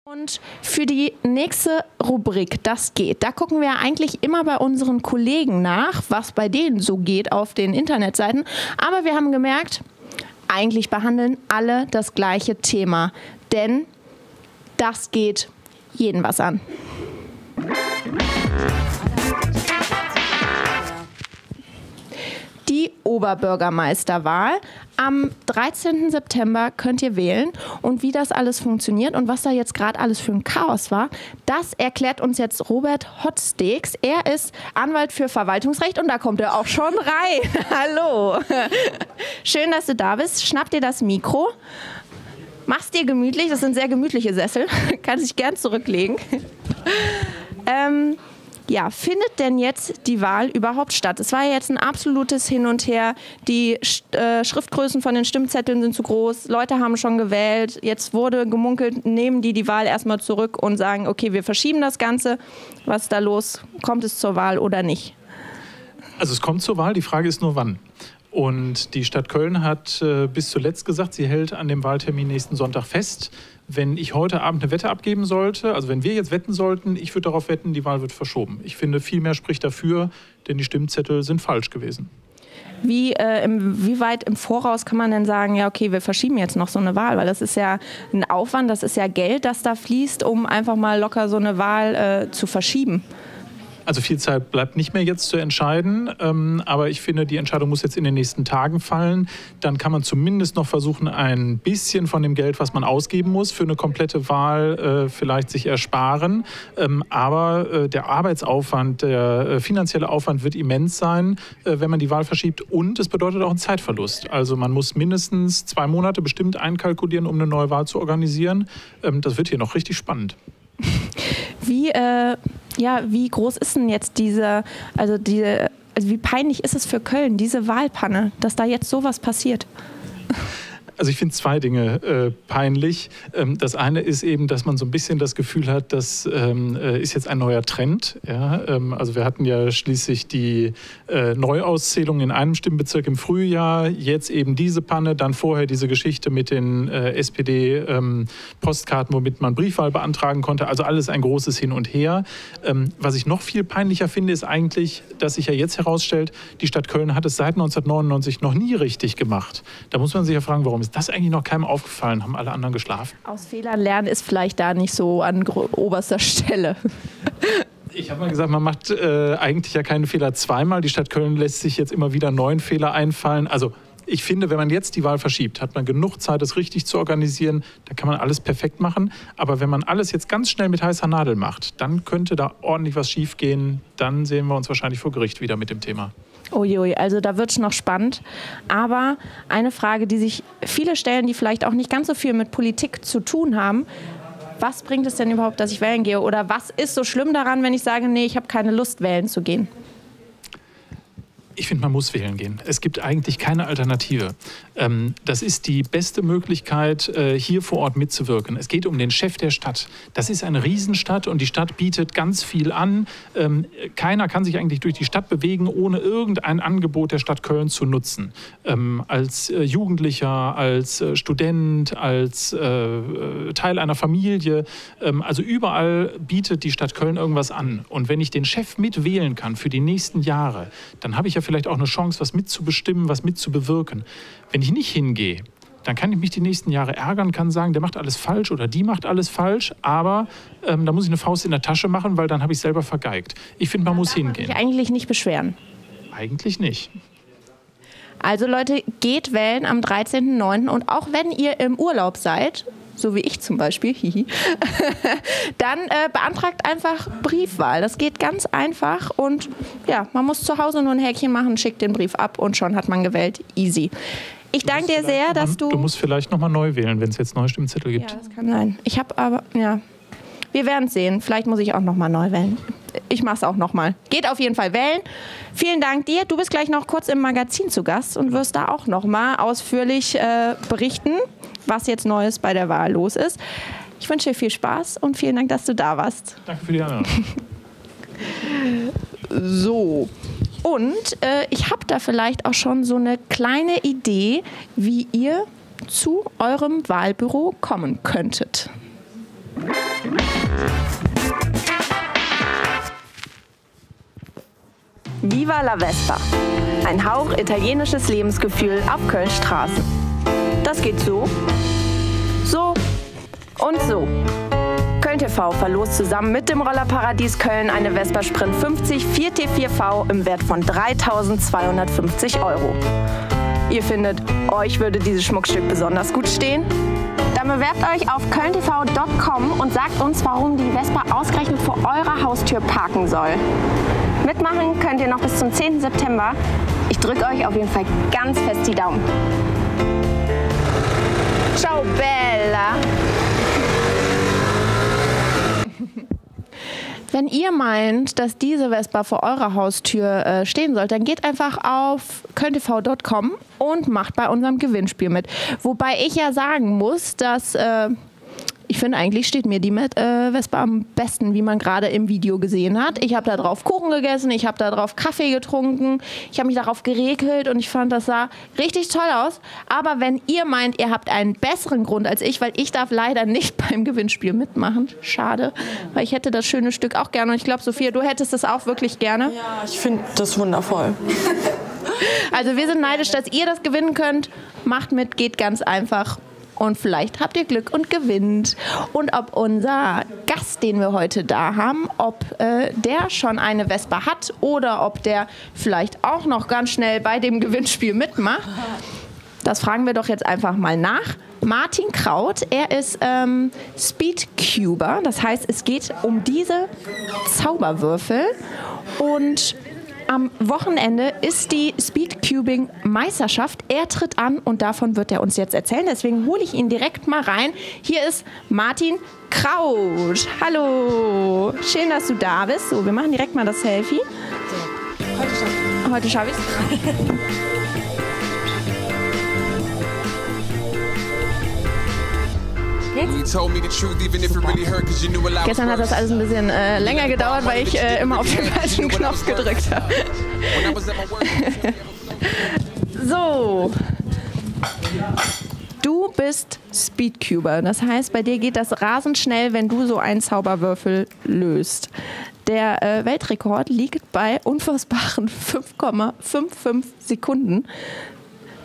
Und für die nächste Rubrik, das geht, da gucken wir eigentlich immer bei unseren Kollegen nach, was bei denen so geht auf den Internetseiten. Aber wir haben gemerkt, eigentlich behandeln alle das gleiche Thema, denn das geht jeden was an. Die Oberbürgermeisterwahl. Am 13. September könnt ihr wählen und wie das alles funktioniert und was da jetzt gerade alles für ein Chaos war, das erklärt uns jetzt Robert Hotsteeks. Er ist Anwalt für Verwaltungsrecht und da kommt er auch schon rein. Hallo. Schön, dass du da bist. Schnapp dir das Mikro. Mach's dir gemütlich. Das sind sehr gemütliche Sessel. Kann sich gern zurücklegen. Ja, findet denn jetzt die Wahl überhaupt statt? Es war ja jetzt ein absolutes Hin und Her. Die Schriftgrößen von den Stimmzetteln sind zu groß. Leute haben schon gewählt. Jetzt wurde gemunkelt, nehmen die Wahl erstmal zurück und sagen, okay, wir verschieben das Ganze. Was ist da los? Kommt es zur Wahl oder nicht? Also es kommt zur Wahl. Die Frage ist nur, wann. Und die Stadt Köln hat bis zuletzt gesagt, sie hält an dem Wahltermin nächsten Sonntag fest. Wenn ich heute Abend eine Wette abgeben sollte, also wenn wir jetzt wetten sollten, ich würde darauf wetten, die Wahl wird verschoben. Ich finde, viel mehr spricht dafür, denn die Stimmzettel sind falsch gewesen. Wie weit im Voraus kann man denn sagen, ja okay, wir verschieben jetzt noch so eine Wahl? Weil das ist ja ein Aufwand, das ist ja Geld, das da fließt, um einfach mal locker so eine Wahl zu verschieben. Also viel Zeit bleibt nicht mehr jetzt zu entscheiden, aber ich finde, die Entscheidung muss jetzt in den nächsten Tagen fallen. Dann kann man zumindest noch versuchen, ein bisschen von dem Geld, was man ausgeben muss, für eine komplette Wahl vielleicht sich ersparen. Aber der Arbeitsaufwand, der finanzielle Aufwand wird immens sein, wenn man die Wahl verschiebt. Und es bedeutet auch einen Zeitverlust. Also man muss mindestens 2 Monate bestimmt einkalkulieren, um eine neue Wahl zu organisieren. Das wird hier noch richtig spannend. Wie groß ist denn jetzt wie peinlich ist es für Köln, diese Wahlpanne, dass da jetzt sowas passiert? Also ich finde 2 Dinge peinlich. Das eine ist eben, dass man so ein bisschen das Gefühl hat, das ist jetzt ein neuer Trend. Ja? Also wir hatten ja schließlich die Neuauszählung in einem Stimmbezirk im Frühjahr, jetzt eben diese Panne, dann vorher diese Geschichte mit den SPD-Postkarten, womit man Briefwahl beantragen konnte. Also alles ein großes Hin und Her. Was ich noch viel peinlicher finde, ist eigentlich, dass sich ja jetzt herausstellt, die Stadt Köln hat es seit 1999 noch nie richtig gemacht. Da muss man sich ja fragen, warum ist das eigentlich noch keinem aufgefallen? Haben alle anderen geschlafen? Aus Fehlern lernen ist vielleicht da nicht so an oberster Stelle. Ich habe mal gesagt, man macht eigentlich ja keine Fehler zweimal. Die Stadt Köln lässt sich jetzt immer wieder neuen Fehler einfallen. Also ich finde, wenn man jetzt die Wahl verschiebt, hat man genug Zeit, das richtig zu organisieren. Da kann man alles perfekt machen. Aber wenn man alles jetzt ganz schnell mit heißer Nadel macht, dann könnte da ordentlich was schief gehen. Dann sehen wir uns wahrscheinlich vor Gericht wieder mit dem Thema. Uiui, also da wird es noch spannend. Aber eine Frage, die sich viele stellen, die vielleicht auch nicht ganz so viel mit Politik zu tun haben. Was bringt es denn überhaupt, dass ich wählen gehe? Oder was ist so schlimm daran, wenn ich sage, nee, ich habe keine Lust, wählen zu gehen? Ich finde, man muss wählen gehen. Es gibt eigentlich keine Alternative. Das ist die beste Möglichkeit, hier vor Ort mitzuwirken. Es geht um den Chef der Stadt. Das ist eine Riesenstadt und die Stadt bietet ganz viel an. Keiner kann sich eigentlich durch die Stadt bewegen, ohne irgendein Angebot der Stadt Köln zu nutzen. Als Jugendlicher, als Student, als Teil einer Familie. Also überall bietet die Stadt Köln irgendwas an. Und wenn ich den Chef mitwählen kann für die nächsten Jahre, dann habe ich ja vielleicht auch eine Chance, was mitzubestimmen, was mitzubewirken. Wenn ich nicht hingehe, dann kann ich mich die nächsten Jahre ärgern, kann sagen, der macht alles falsch oder die macht alles falsch, aber da muss ich eine Faust in der Tasche machen, weil dann habe ich selber vergeigt. Ich finde, man muss hingehen. Darf man sich eigentlich nicht beschweren? Eigentlich nicht. Also Leute, geht wählen am 13.09. und auch wenn ihr im Urlaub seid, so wie ich zum Beispiel, dann beantragt einfach Briefwahl. Das geht ganz einfach und ja, man muss zu Hause nur ein Häkchen machen, schickt den Brief ab und schon hat man gewählt. Easy. Ich danke dir sehr, dass du... Du musst vielleicht nochmal neu wählen, wenn es jetzt neue Stimmzettel gibt. Ja, das kann sein. Ich habe aber, ja, wir werden es sehen. Vielleicht muss ich auch nochmal neu wählen. Ich mache es auch nochmal. Geht auf jeden Fall wählen. Vielen Dank dir. Du bist gleich noch kurz im Magazin zu Gast und wirst da auch nochmal ausführlich berichten, was jetzt Neues bei der Wahl los ist. Ich wünsche dir viel Spaß und vielen Dank, dass du da warst. Danke für die Einladung. So, und ich habe da vielleicht auch schon so eine kleine Idee, wie ihr zu eurem Wahlbüro kommen könntet. Viva la Vespa. Ein Hauch italienisches Lebensgefühl auf Kölns Straßen. Das geht so, so und so. Köln TV verlost zusammen mit dem Rollerparadies Köln eine Vespa Sprint 50 4T4V im Wert von 3.250 €. Ihr findet, euch würde dieses Schmuckstück besonders gut stehen? Dann bewerbt euch auf kölntv.com und sagt uns, warum die Vespa ausgerechnet vor eurer Haustür parken soll. Mitmachen könnt ihr noch bis zum 10. September. Ich drücke euch auf jeden Fall ganz fest die Daumen. Ciao, Bella! Wenn ihr meint, dass diese Vespa vor eurer Haustür stehen sollte, dann geht einfach auf kölntv.com und macht bei unserem Gewinnspiel mit. Wobei ich ja sagen muss, dass ich finde, eigentlich steht mir die Vespa am besten, wie man gerade im Video gesehen hat. Ich habe da drauf Kuchen gegessen, ich habe da drauf Kaffee getrunken, ich habe mich darauf geregelt und ich fand, das sah richtig toll aus. Aber wenn ihr meint, ihr habt einen besseren Grund als ich, weil ich darf leider nicht beim Gewinnspiel mitmachen, schade, weil ich hätte das schöne Stück auch gerne. Und ich glaube, Sophia, du hättest das auch wirklich gerne. Ja, ich finde das wundervoll. Also wir sind neidisch, dass ihr das gewinnen könnt. Macht mit, geht ganz einfach. Und vielleicht habt ihr Glück und gewinnt. Und ob unser Gast, den wir heute da haben, ob der schon eine Vespa hat oder ob der vielleicht auch noch ganz schnell bei dem Gewinnspiel mitmacht, das fragen wir doch jetzt einfach mal nach. Martin Kraut, er ist Speedcuber, das heißt, es geht um diese Zauberwürfel und am Wochenende ist die Speedcubing-Meisterschaft. Er tritt an und davon wird er uns jetzt erzählen. Deswegen hole ich ihn direkt mal rein. Hier ist Martin Kraut. Hallo, schön, dass du da bist. So, wir machen direkt mal das Selfie. Heute schaffe ich es. Gestern hat das alles ein bisschen länger gedauert, weil ich immer auf den falschen Knopf gedrückt habe. So. Du bist Speedcuber. Das heißt, bei dir geht das rasend schnell, wenn du so einen Zauberwürfel löst. Der Weltrekord liegt bei unfassbaren 5,55 Sekunden.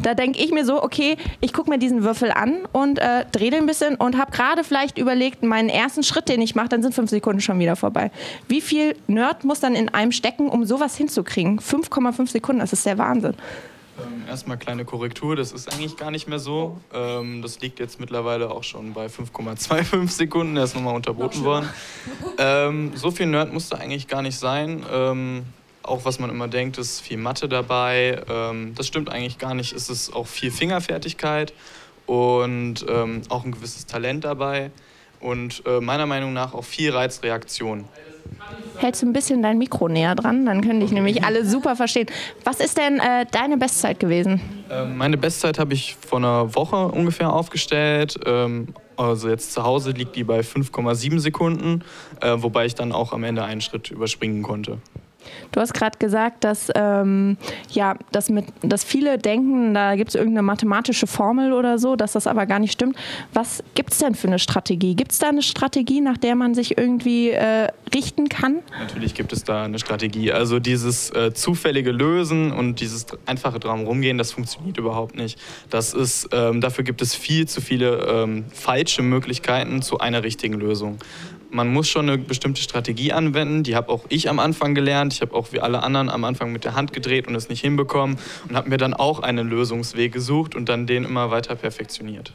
Da denke ich mir so, okay, ich gucke mir diesen Würfel an und drehe den ein bisschen und habe gerade vielleicht überlegt, meinen ersten Schritt, den ich mache, dann sind 5 Sekunden schon wieder vorbei. Wie viel Nerd muss dann in einem stecken, um sowas hinzukriegen? 5,5 Sekunden, das ist der Wahnsinn. Erstmal kleine Korrektur, das ist eigentlich gar nicht mehr so. Das liegt jetzt mittlerweile auch schon bei 5,25 Sekunden, der ist nochmal unterboten worden. So viel Nerd musste eigentlich gar nicht sein. Auch was man immer denkt, ist viel Mathe dabei. Das stimmt eigentlich gar nicht. Es ist auch viel Fingerfertigkeit und auch ein gewisses Talent dabei. Und meiner Meinung nach auch viel Reizreaktion. Hältst du ein bisschen dein Mikro näher dran? Dann können dich nämlich alle super verstehen. Was ist denn deine Bestzeit gewesen? Meine Bestzeit habe ich vor einer Woche ungefähr aufgestellt. Also jetzt zu Hause liegt die bei 5,7 Sekunden, wobei ich dann auch am Ende einen Schritt überspringen konnte. Du hast gerade gesagt, dass, dass viele denken, da gibt es irgendeine mathematische Formel oder so, dass das aber gar nicht stimmt. Was gibt es denn für eine Strategie? Gibt es da eine Strategie, nach der man sich irgendwie richten kann? Natürlich gibt es da eine Strategie. Also dieses zufällige Lösen und dieses einfache Drumherumgehen, das funktioniert überhaupt nicht. Das ist, dafür gibt es viel zu viele falsche Möglichkeiten zu einer richtigen Lösung. Man muss schon eine bestimmte Strategie anwenden, die habe auch ich am Anfang gelernt. Ich habe auch wie alle anderen am Anfang mit der Hand gedreht und es nicht hinbekommen und habe mir dann auch einen Lösungsweg gesucht und dann den immer weiter perfektioniert.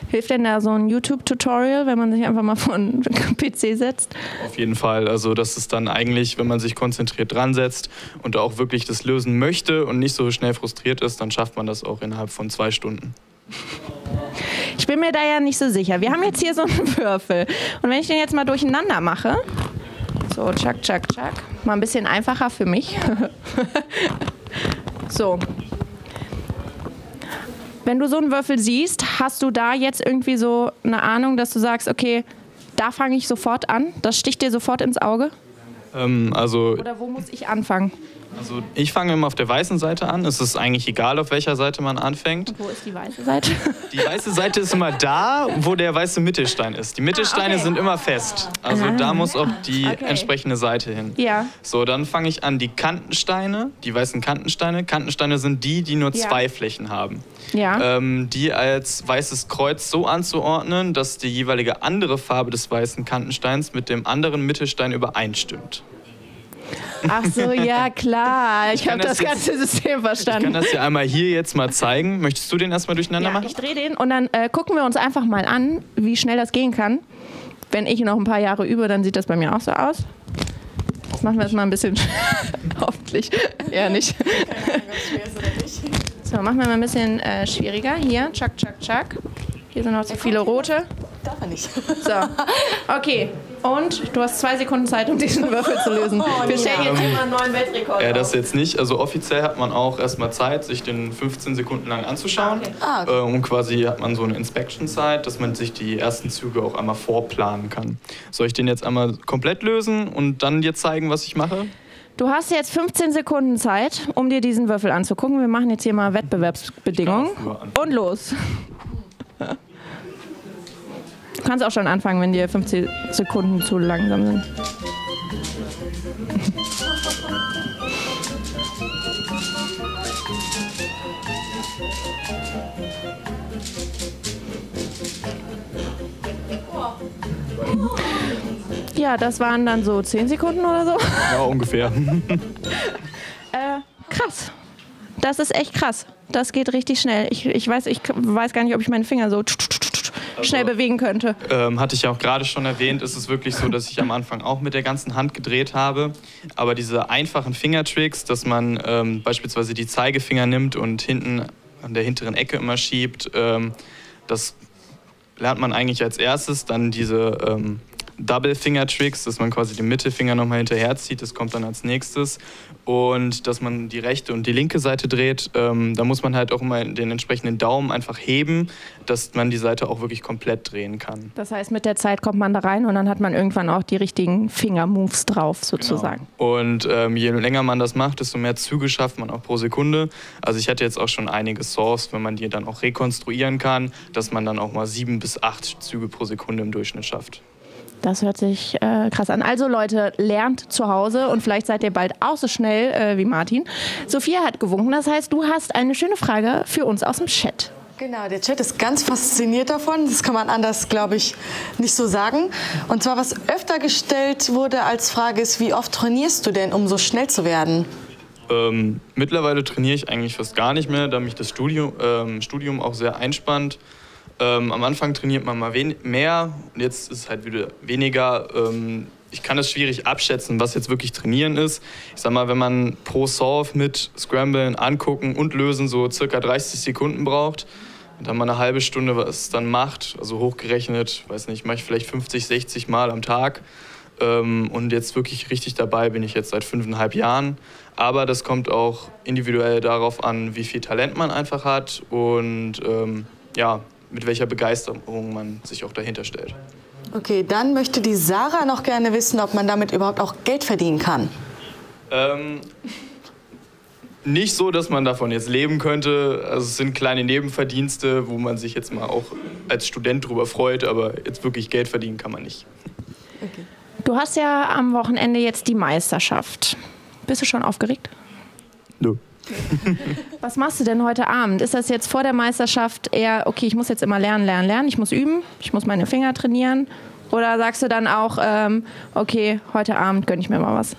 Hilft denn da so ein YouTube-Tutorial, wenn man sich einfach mal vor einen PC setzt? Auf jeden Fall. Also das ist dann eigentlich, wenn man sich konzentriert dran setzt und auch wirklich das lösen möchte und nicht so schnell frustriert ist, dann schafft man das auch innerhalb von 2 Stunden. Ich bin mir da ja nicht so sicher. Wir haben jetzt hier so einen Würfel. Und wenn ich den jetzt mal durcheinander mache, so, tschack, tschack, tschack, mal ein bisschen einfacher für mich. So. Wenn du so einen Würfel siehst, hast du da jetzt irgendwie so eine Ahnung, dass du sagst, okay, da fange ich sofort an? Das sticht dir sofort ins Auge? Also oder wo muss ich anfangen? Also ich fange immer auf der weißen Seite an. Es ist eigentlich egal, auf welcher Seite man anfängt. Und wo ist die weiße Seite? Die weiße Seite ist immer da, wo der weiße Mittelstein ist. Die Mittelsteine sind immer fest. Also da muss auch die entsprechende Seite hin. Ja. So, dann fange ich an die Kantensteine, die weißen Kantensteine. Kantensteine sind die nur zwei Flächen haben. Ja. Die als weißes Kreuz so anzuordnen, dass die jeweilige andere Farbe des weißen Kantensteins mit dem anderen Mittelstein übereinstimmt. Ach so, ja klar. Ich habe das ganze System verstanden. Ich kann das dir einmal hier jetzt mal zeigen. Möchtest du den erstmal durcheinander machen? Ich drehe den und dann gucken wir uns einfach mal an, wie schnell das gehen kann. Wenn ich noch ein paar Jahre übe, dann sieht das bei mir auch so aus. Das machen wir jetzt mal ein bisschen. Hoffentlich eher nicht. So, machen wir mal ein bisschen schwieriger. Hier, tschak, tschak, tschak. Hier sind noch zu viele rote. Darf er nicht. So, okay. Und du hast 2 Sekunden Zeit, um diesen Würfel zu lösen. Wir stellen jetzt hier mal einen neuen Weltrekord auf. Das jetzt nicht. Also offiziell hat man auch erstmal Zeit, sich den 15 Sekunden lang anzuschauen. Okay. Und quasi hat man so eine Inspection-Zeit, dass man sich die ersten Züge auch einmal vorplanen kann. Soll ich den jetzt einmal komplett lösen und dann dir zeigen, was ich mache? Du hast jetzt 15 Sekunden Zeit, um dir diesen Würfel anzugucken. Wir machen jetzt hier mal Wettbewerbsbedingungen. Und los. Du kannst auch schon anfangen, wenn dir 15 Sekunden zu langsam sind. Ja, das waren dann so 10 Sekunden oder so. Ja, ungefähr. Krass. Das ist echt krass. Das geht richtig schnell. Ich weiß gar nicht, ob ich meine Finger so schnell bewegen könnte. Hatte ich ja auch gerade schon erwähnt, ist es wirklich so, dass ich am Anfang auch mit der ganzen Hand gedreht habe. Aber diese einfachen Fingertricks, dass man beispielsweise die Zeigefinger nimmt und hinten an der hinteren Ecke immer schiebt, das lernt man eigentlich als erstes. Dann diese Double-Finger-Tricks, dass man quasi den Mittelfinger nochmal hinterher zieht, das kommt dann als nächstes. Und dass man die rechte und die linke Seite dreht, da muss man halt auch immer den entsprechenden Daumen einfach heben, dass man die Seite auch wirklich komplett drehen kann. Das heißt, mit der Zeit kommt man da rein und dann hat man irgendwann auch die richtigen Finger-Moves drauf, sozusagen. Genau. Und je länger man das macht, desto mehr Züge schafft man auch pro Sekunde. Also ich hatte jetzt auch schon einige Saws, wenn man die dann auch rekonstruieren kann, dass man dann auch mal 7 bis 8 Züge pro Sekunde im Durchschnitt schafft. Das hört sich krass an. Also Leute, lernt zu Hause und vielleicht seid ihr bald auch so schnell wie Martin. Sophia hat gewunken, das heißt, du hast eine schöne Frage für uns aus dem Chat. Genau, der Chat ist ganz fasziniert davon. Das kann man anders, glaube ich, nicht so sagen. Und zwar, was öfter gestellt wurde als Frage ist, wie oft trainierst du denn, um so schnell zu werden? Mittlerweile trainiere ich eigentlich fast gar nicht mehr, da mich das Studium auch sehr einspannt. Am Anfang trainiert man mal mehr und jetzt ist es halt wieder weniger. Ich kann es schwierig abschätzen, was jetzt wirklich trainieren ist. Ich sag mal, wenn man pro Solve mit Scramblen, Angucken und Lösen so circa 30 Sekunden braucht und dann mal eine halbe Stunde was es dann macht, also hochgerechnet, weiß nicht, mache ich vielleicht 50, 60 Mal am Tag. Und jetzt wirklich richtig dabei bin ich jetzt seit 5,5 Jahren. Aber das kommt auch individuell darauf an, wie viel Talent man einfach hat und mit welcher Begeisterung man sich auch dahinter stellt. Okay, dann möchte die Sarah noch gerne wissen, ob man damit überhaupt auch Geld verdienen kann. Nicht so, dass man davon jetzt leben könnte. Also es sind kleine Nebenverdienste, wo man sich jetzt mal auch als Student drüber freut, aber jetzt wirklich Geld verdienen kann man nicht. Okay. Du hast ja am Wochenende jetzt die Meisterschaft. Bist du schon aufgeregt? Nö. Was machst du denn heute Abend? Ist das jetzt vor der Meisterschaft eher, okay, ich muss jetzt immer lernen, ich muss üben, ich muss meine Finger trainieren? Oder sagst du dann auch, okay, heute Abend gönne ich mir mal was?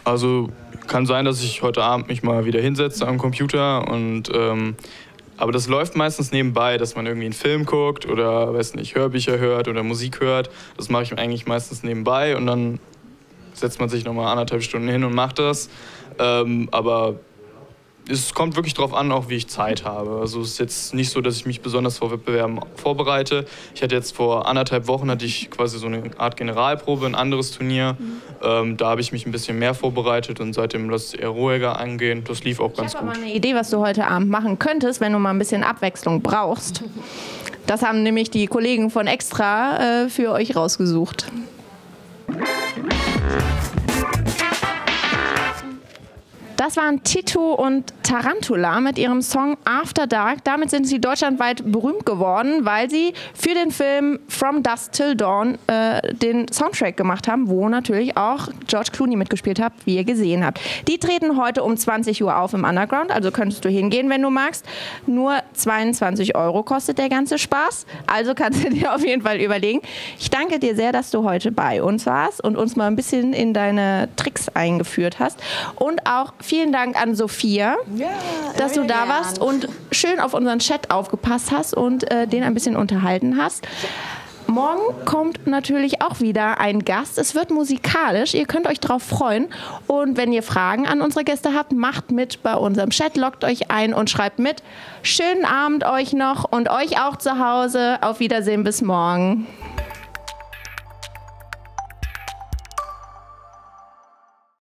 Also kann sein, dass ich heute Abend mich mal wieder hinsetze am Computer und aber das läuft meistens nebenbei, dass man irgendwie einen Film guckt oder, weiß nicht, Hörbücher hört oder Musik hört. Das mache ich eigentlich meistens nebenbei und dann setzt man sich nochmal 1,5 Stunden hin und macht das. Aber es kommt wirklich darauf an, auch wie ich Zeit habe. Also es ist jetzt nicht so, dass ich mich besonders vor Wettbewerben vorbereite. Ich hatte jetzt vor 1,5 Wochen hatte ich quasi so eine Art Generalprobe, ein anderes Turnier. Da habe ich mich ein bisschen mehr vorbereitet und seitdem lasse ich eher ruhiger angehen. Das lief auch ganz gut. Ich habe aber eine Idee, was du heute Abend machen könntest, wenn du mal ein bisschen Abwechslung brauchst. Das haben nämlich die Kollegen von Extra für euch rausgesucht. Das waren Tito und Tarantula mit ihrem Song After Dark. Damit sind sie deutschlandweit berühmt geworden, weil sie für den Film From Dusk Till Dawn den Soundtrack gemacht haben, wo natürlich auch George Clooney mitgespielt hat, wie ihr gesehen habt. Die treten heute um 20 Uhr auf im Underground, also könntest du hingehen, wenn du magst. Nur 22 € kostet der ganze Spaß, also kannst du dir auf jeden Fall überlegen. Ich danke dir sehr, dass du heute bei uns warst und uns mal ein bisschen in deine Tricks eingeführt hast. Und auch vielen Dank an Sophia, dass du da warst und schön auf unseren Chat aufgepasst hast und den ein bisschen unterhalten hast. Morgen kommt natürlich auch wieder ein Gast. Es wird musikalisch. Ihr könnt euch drauf freuen. Und wenn ihr Fragen an unsere Gäste habt, macht mit bei unserem Chat, loggt euch ein und schreibt mit. Schönen Abend euch noch und euch auch zu Hause. Auf Wiedersehen, bis morgen.